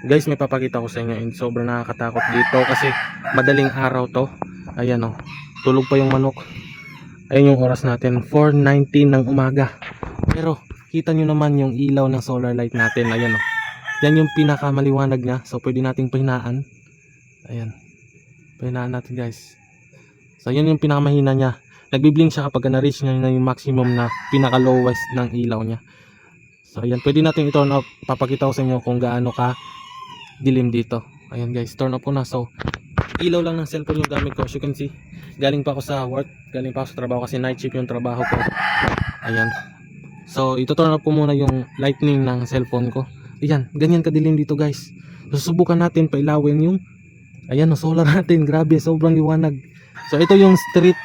Guys, may papakita ko sa inyo and sobrang nakakatakot dito kasi madaling araw to. Ayan oh, tulog pa yung manok. Ayun yung oras natin, 4:19 ng umaga. Pero kita nyo naman yung ilaw ng solar light natin. Ayan oh, yan yung pinakamaliwanag niya. So pwede nating pahinaan. Ayan, pahinaan natin guys. So yun yung pinakamahina niya. Nagbi-blink siya kapag na-reach niya na yung maximum na pinaka lowest ng ilaw niya. So ayan, pwede natin i-turn off. Papakita ko sa inyo kung gaano ka dilim dito. Ayan guys, turn off ko na. So ilaw lang ng cellphone yung gamit ko. As you can see, galing pa ako sa work, galing pa ako sa trabaho kasi night shift yung trabaho ko. Ayan, so ito turn off ko muna yung lightning ng cellphone ko. Ayan, ganyan kadilim dito guys. Susubukan natin pailawin yung ayan, solar natin. Grabe, sobrang liwanag. So ito yung street,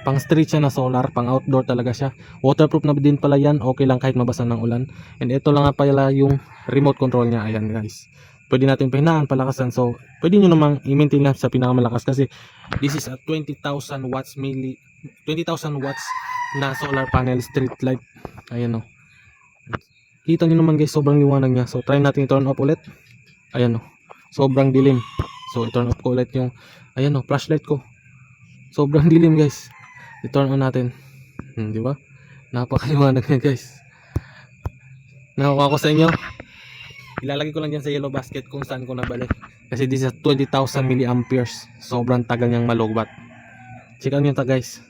pang street siya na solar, pang outdoor talaga siya. Waterproof na din pala yan, okay lang kahit mabasa ng ulan. And ito lang nga pala yung remote control niya. Ayan guys, pwede natin pahinaan, palakasan. So pwede nyo namang i-maintain lang sa pinakamalakas kasi this is a 20,000 watts 20,000 watts na solar panel street light. Ayan o, kita nyo naman guys, sobrang liwanag niya. So try natin i-turn off ulit. Ayan o, sobrang dilim. So i-turn off ko ulit yung ayan o, flashlight ko. Sobrang dilim guys. I-turn on natin. Di ba? Napakaliwanag niya guys. Nakuha ko sa inyo. Ilalagay ko lang dyan sa yellow basket kung saan ko nabalik. Kasi this is 20,000 milliamperes. Sobrang tagal niyang malogbat. Checkan nyo ta guys.